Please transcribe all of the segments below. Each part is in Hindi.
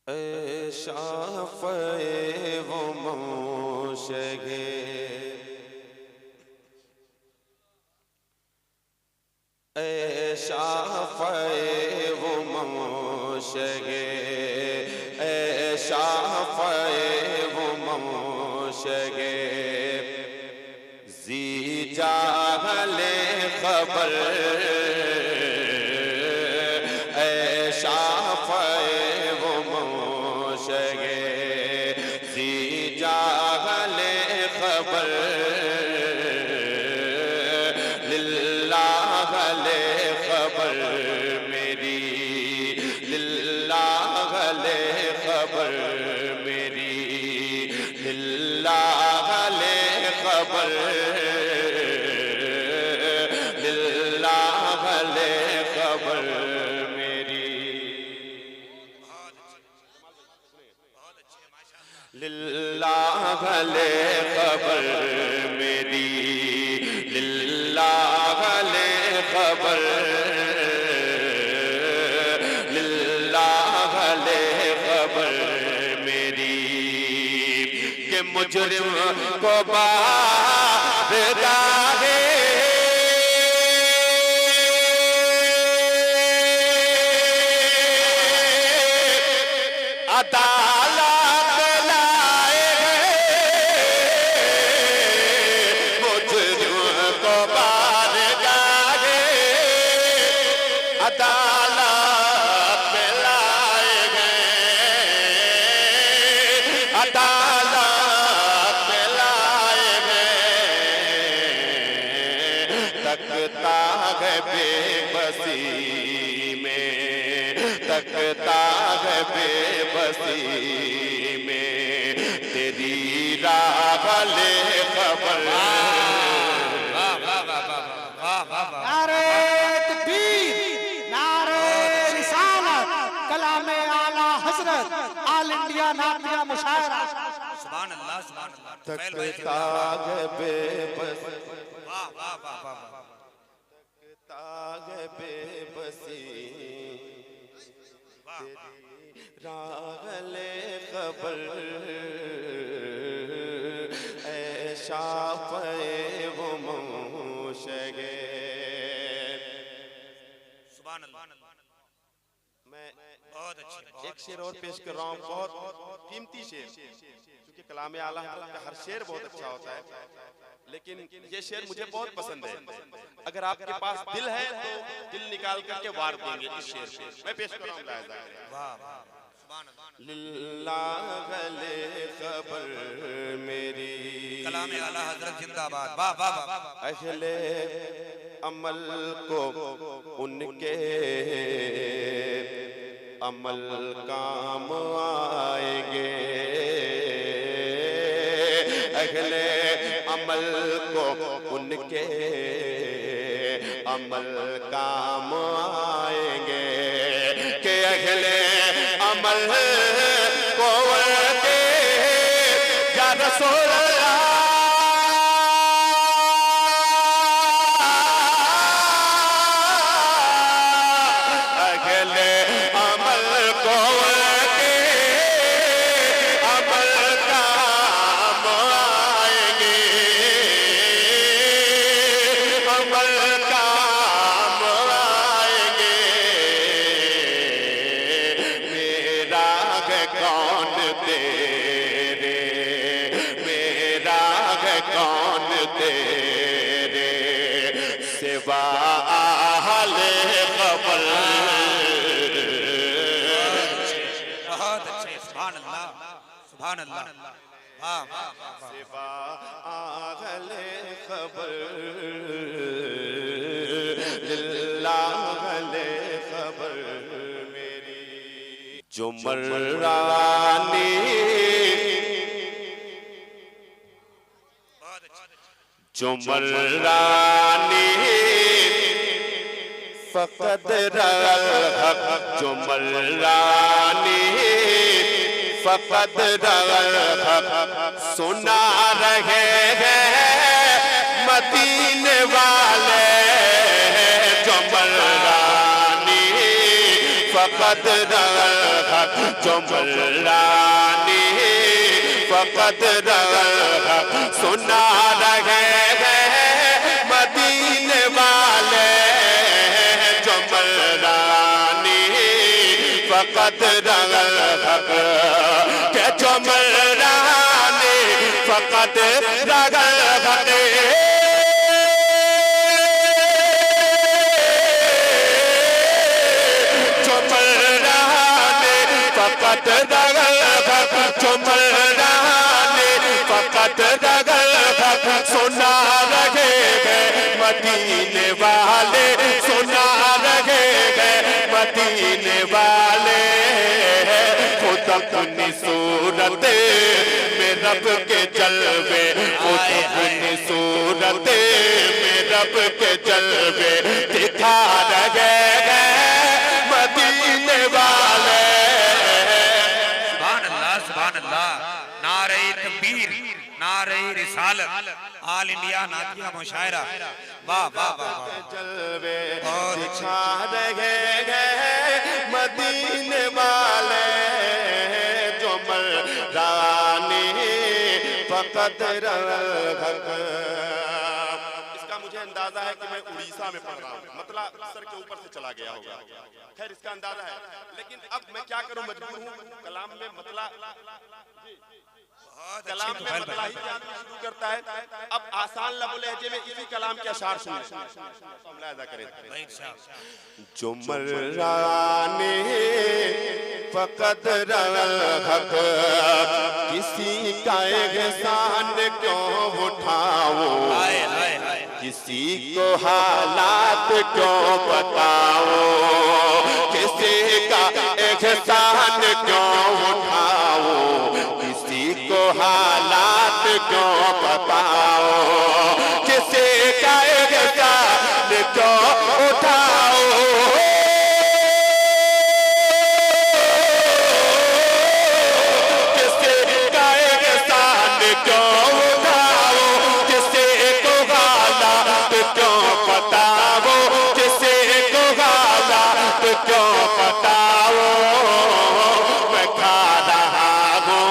ऐ शाफ़े वो मोशगे ऐ शाफ़े वो मोशगे ऐ शाफ़े वो मोशगे ज़ी जाहले ख़बर ऐ शाफ़े वो मोशगे ज़ी जाहले ख़बर लिल्लाह ले ख़बर मेरी लिल्लाह ले ख़बर मेरी लिल्लाह ले ख़बर लिल्लाह ले ख़बर मेरी लिल्लाह ले ख़बर मेरी लिल्लाह ले ख़बर लिल्लाह ले ख़बर मेरी कि मुजरिम को बारगाहे अदालत लाए मुजरिम को बारगाहे अदालत में लाए गए अदालत में लाए गए तकता है बेबसी में तकता है बेबसी में तेरी राह ले ख़बर नारे तकबीर, नारे रिसालत, कलामे आला हज़रत, ऑल इंडिया नातिया मुशायरा। सुभान अल्लाह सुभान अल्लाह। तकता है बेबसी वाह वाह वाह वाह। तकता है बेबसी तेरी राह ले ख़बर ऐ शाफ़े वो मोशगे सुभान अल्लाह। मैं बहुत अच्छे एक शेर और पेश कर रहा हूँ, बहुत कीमती शेर, क्योंकि कलामे आला हज़रत का हर शेर बहुत अच्छा होता है, लेकिन ये शेर मुझे बहुत पसंद है। अगर आपके पास दिल है तो दिल निकाल करके वार देंगे इस शेर पे। मैं पेश कर रहा हूँ लाज़ा वाह वाह सुभान अल्लाह। लिल्लाह ले ख़बर मेरी कलामे आला हज़रत जिंदाबाद। वाह वाह वाह। अहले अमल को उनके अमल काम आएंगे अगले अमल को उनके अमल काम आएंगे कि अगले अमल को उनके या रसूल अल्लाह अगले अमल को उनके अमल काम आएंगे अमल काम आएंगे मेरा है कौन तेरे मेरा है कौन तेरे सिवा आहले ख़बर बहुत अच्छे सुभान अल्लाह सुभान अल्लाह। वाह वाह वाह। सिवा आहले ख़बर लिल्लाहले ख़बर मेरी जो मर्रानी बहुत अच्छे। जो मर्रानी फ़क़द रल हक़ जो मर्रानी फ़क़द रल हक़ सुना रहे हैं मदीने वाले जो मर्रानी फकत रहत जो मर्रानी फकत रहत सुना रहे हैं मदीने वाले जो मर्रानी फकत रहत के जो मर्रानी फकत रहत फकत रहत जो मर्रानी फकत रहत सुना रहे हैं मदीने वाले सुना रहे हैं मदीने वाले खुद अपनी सूरत में रब के जलवे खुद अपनी सूरत में रब के जलवे दिखा रहे हैं मदीने वाले। नारे तकबीर नारे रिसालत आल इंडिया नातिया मुशायरा वाह वाह वाह जलवे दिखा रहे हैं मदीने वाले जो मर्रानी फकत रहत। इसका मुझे अंदाजा है कि मैं उड़ीसा में पढ़ रहा हूँ, मतलब सर के ऊपर से चला गया होगा, खैर इसका अंदाजा है। लेकिन अब मैं क्या करूं, मजबूर हूं, कलाम में मतला कलाम में मतला ही शुरू करता है। अब आसान लफ्ज़ लहजे में इसी कलाम के अशार सुन मुलाहिजा करें। जो मर्रानी फकत रहत किसी का एहसान क्यों उठाओ, किसी को हालात क्यों बताओ, किसी का एहसान क्यों उठाओ, किसी को हालात क्यों बताओ, किसी का एहसान क्यों उठाओ। किसी का एहसान क्यों उठाओ, किसी को हालात क्यों बताओ, किसी को हालात क्यों बताओ। मैं खा रहा हूँ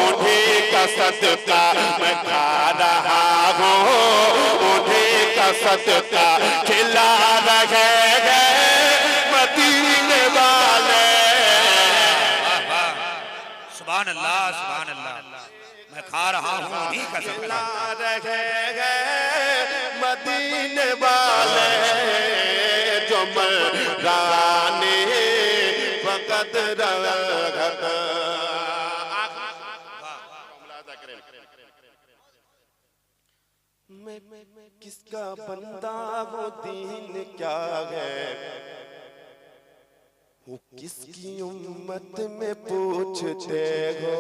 उन्हीं का सदका, मैं खा रहा हूँ उन्हीं का सदका, खिला रहे हैं मदीने वाले। सुभान अल्लाह सुभान अल्लाह। मैं खा रहा हूँ उन्हीं का सदका, खिला रहे हैं मदीने वाले जो मर्रानी फकत रहत। मैं किसका बंदा हूँ, दीन क्या है, वो किसकी उम्मत में पूछते हो।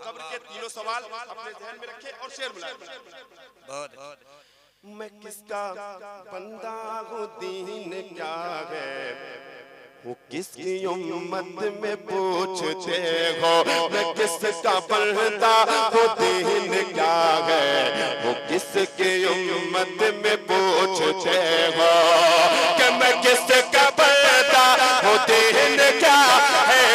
कब्र के तीनों सवाल अपने ध्यान में रखें और शेर मिलाएं। मैं किसका बंदा हूँ, दीन क्या है, वो किसकी उम्मत में पूछते हो। मैं किसका बंदा हूँ, दीन क्या है, वो किसकी उम्मत में पूछते हो। कि मैं किसका बंदा हूँ, दीन क्या है,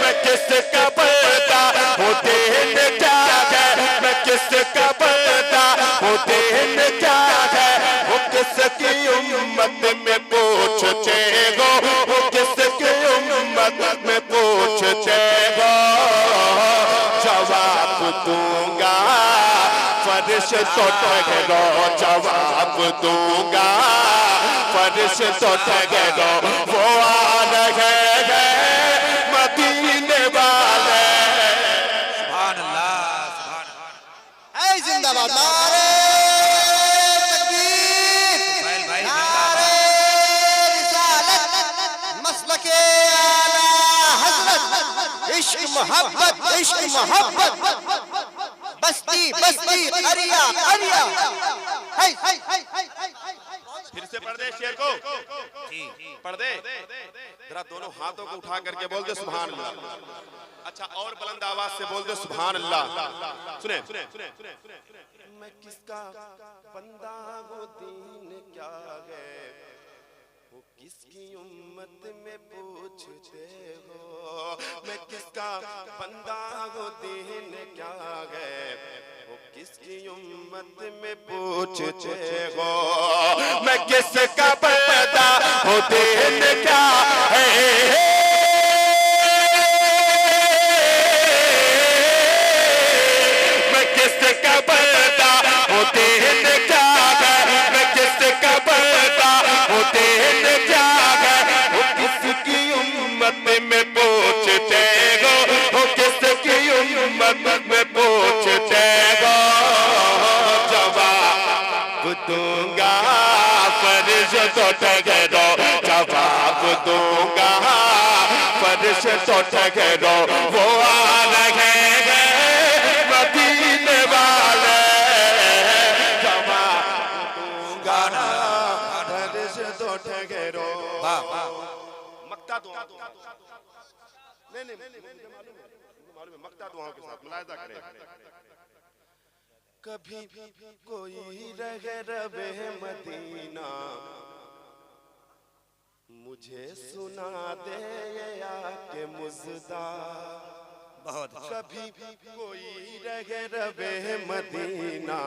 मैं किसका बंदा हूँ, दीन क्या है, मैं किसका बंदा हूँ, दीन क्या है, वो किसकी उम्मत में पूछते हो, वो किसकी उम्मत में पूछते हो। जवाब दूंगा फर्श तो ठहरो, जवाब दूंगा फर्श तो ठहरो, वो आ रहे हैं मदीने वाले। सुभान अल्लाह सुभान अल्लाह। ऐ जिंदाबाद, नारे तकबीर, भाई नारे रिसालत, मसलके आला हज़रत, इश्क मोहब्बत, इश्क मोहब्बत, बस्ती बस्ती अरिया अरिया। फिर से पढ़ दे शेर को, जी पढ़ दे। जरा दोनों हाथों को उठा करके बोल दे सुभान अल्लाह। अच्छा और बुलंद आवाज से बोल दे सुभान अल्लाह। सुने मैं किसका बंदा हूँ दीन क्या है वो किसकी उम्मत में पूछते हो। मैं किसका बंदा हूँ दीन क्या है वो किसकी उम्मत में पूछते हो। मैं किसका बंदा हूँ दीन क्या है मैं किसका बंदा हूँ दीन क्या है मैं किसका बंदा हूँ दीन क्या है वो किसकी उम्मत में पूछते हो वो किसकी उम्मत में पूछते हो। जवाब दूंगा फर्ज तो ठहरो जवाब दूंगा फर्ज तो ठहरो वो आ रहे हैं मदीने वाले। जवाब दूंगा फर्ज तो ठहरो मक्ता दुआ नहीं मालूम है मक्ता दुआओं के साथ मुलाहिजा करें। कभी कोई रहे रबे मदीना मुझे सुना दे आके मुजदा। बहुत कभी कोई रहे रबे मदीना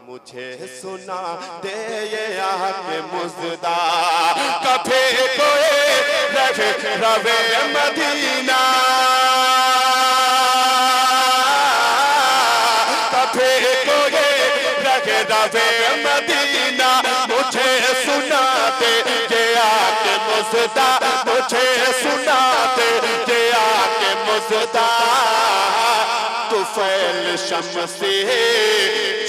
मुझे सुना दे आके मुजदा। कभी कोई रहे रबे मदीना रबे मदीना मुझे सुना दे ये आके मुजदा मुझे सुना दे ये आके मुजदा। तुफैल शम्से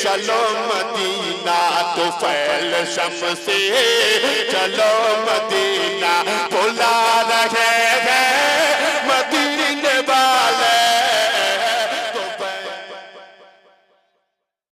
चलो मदीना तुफैल शम्से चलो मदीना